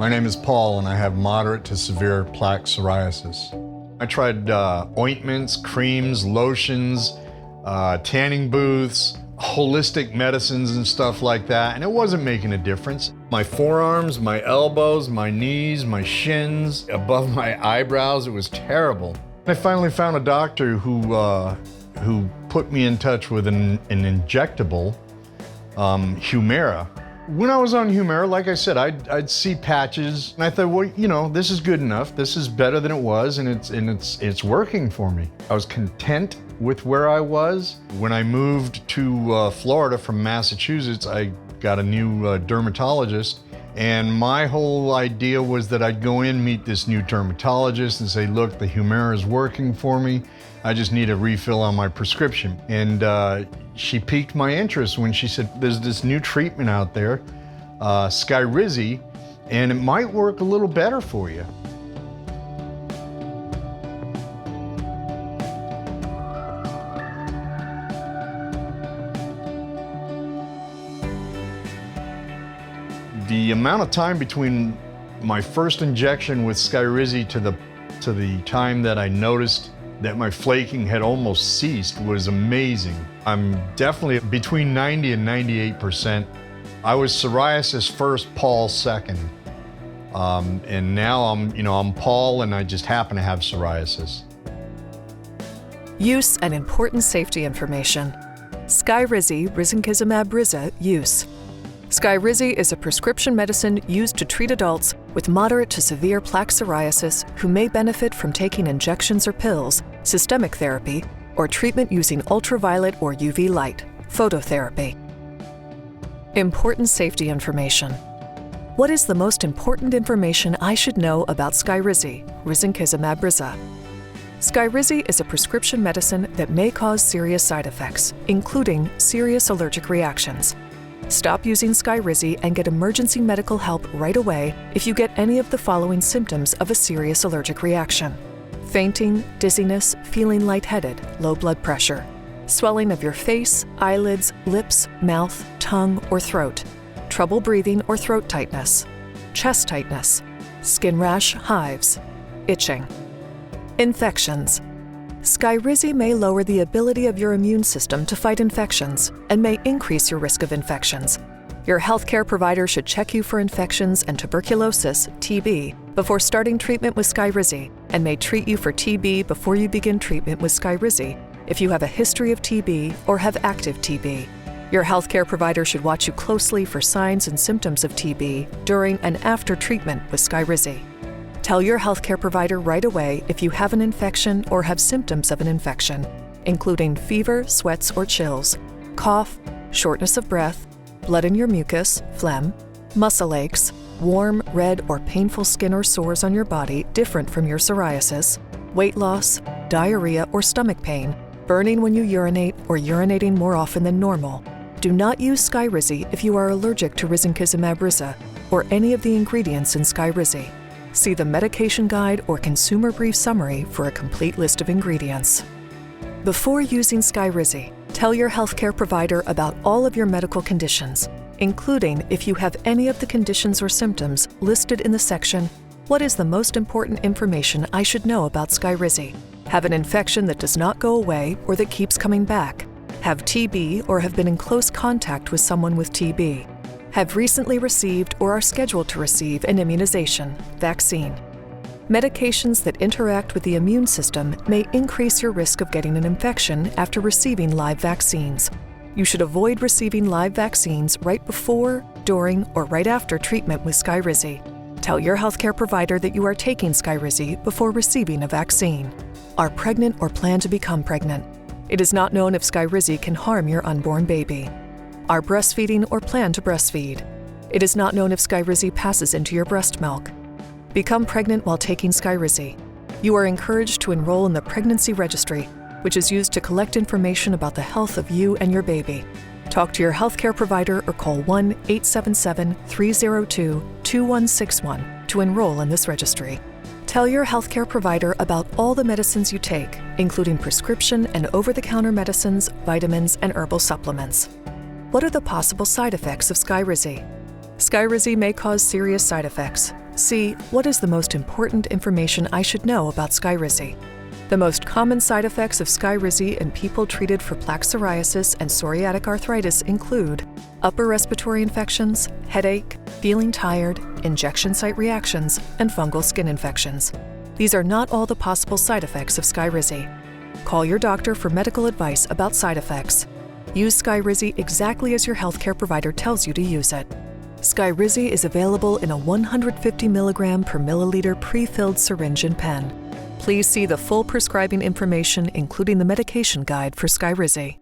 My name is Paul and I have moderate to severe plaque psoriasis. I tried ointments, creams, lotions, tanning booths, holistic medicines and stuff like that, and it wasn't making a difference. My forearms, my elbows, my knees, my shins, above my eyebrows, it was terrible. I finally found a doctor who put me in touch with an injectable, HUMIRA. When I was on HUMIRA, like I said, I'd see patches, and I thought, well, you know, this is good enough. This is better than it was, and it's working for me. I was content with where I was. When I moved to Florida from Massachusetts, I got a new dermatologist, and my whole idea was that I'd go in, meet this new dermatologist, and say, look, the HUMIRA is working for me. I just need a refill on my prescription. And she piqued my interest when she said, there's this new treatment out there, Skyrizi, and it might work a little better for you. The amount of time between my first injection with Skyrizi to the time that I noticed that my flaking had almost ceased was amazing. I'm definitely between 90 and 98%. I was psoriasis first, Paul second. And now I'm Paul and I just happen to have psoriasis. Use and important safety information. Skyrizi, risankizumab-rzaa use. Skyrizi is a prescription medicine used to treat adults with moderate to severe plaque psoriasis who may benefit from taking injections or pills, systemic therapy, or treatment using ultraviolet or UV light, phototherapy. Important safety information. What is the most important information I should know about Skyrizi, risankizumab-rzaa? Skyrizi is a prescription medicine that may cause serious side effects, including serious allergic reactions. Stop using Skyrizi and get emergency medical help right away if you get any of the following symptoms of a serious allergic reaction: fainting, dizziness, feeling lightheaded, low blood pressure, swelling of your face, eyelids, lips, mouth, tongue, or throat, trouble breathing or throat tightness, chest tightness, skin rash, hives, itching. Infections. Skyrizi may lower the ability of your immune system to fight infections and may increase your risk of infections. Your healthcare provider should check you for infections and tuberculosis, TB, before starting treatment with Skyrizi, and may treat you for TB before you begin treatment with Skyrizi if you have a history of TB or have active TB. Your healthcare provider should watch you closely for signs and symptoms of TB during and after treatment with Skyrizi. Tell your healthcare provider right away if you have an infection or have symptoms of an infection, including fever, sweats or chills, cough, shortness of breath, blood in your mucus, phlegm, muscle aches, warm, red, or painful skin or sores on your body different from your psoriasis, weight loss, diarrhea or stomach pain, burning when you urinate or urinating more often than normal. Do not use Skyrizi if you are allergic to risankizumab-rzaa or any of the ingredients in Skyrizi. See the medication guide or consumer brief summary for a complete list of ingredients. Before using Skyrizi, tell your healthcare provider about all of your medical conditions, including if you have any of the conditions or symptoms listed in the section, "What is the most important information I should know about Skyrizi?" Have an infection that does not go away or that keeps coming back. Have TB or have been in close contact with someone with TB. Have recently received or are scheduled to receive an immunization, vaccine. Medications that interact with the immune system may increase your risk of getting an infection after receiving live vaccines. You should avoid receiving live vaccines right before, during, or right after treatment with Skyrizi. Tell your healthcare provider that you are taking Skyrizi before receiving a vaccine. Are pregnant or plan to become pregnant. It is not known if Skyrizi can harm your unborn baby. Are breastfeeding or plan to breastfeed. It is not known if Skyrizi passes into your breast milk. Become pregnant while taking Skyrizi. You are encouraged to enroll in the pregnancy registry, which is used to collect information about the health of you and your baby. Talk to your healthcare provider or call 1-877-302-2161 to enroll in this registry. Tell your healthcare provider about all the medicines you take, including prescription and over-the-counter medicines, vitamins, and herbal supplements. What are the possible side effects of Skyrizi? Skyrizi may cause serious side effects, C. What is the most important information I should know about Skyrizi? The most common side effects of Skyrizi in people treated for plaque psoriasis and psoriatic arthritis include upper respiratory infections, headache, feeling tired, injection site reactions, and fungal skin infections. These are not all the possible side effects of Skyrizi. Call your doctor for medical advice about side effects. Use Skyrizi exactly as your healthcare provider tells you to use it. Skyrizi is available in a 150 mg per milliliter pre-filled syringe and pen. Please see the full prescribing information, including the medication guide for Skyrizi.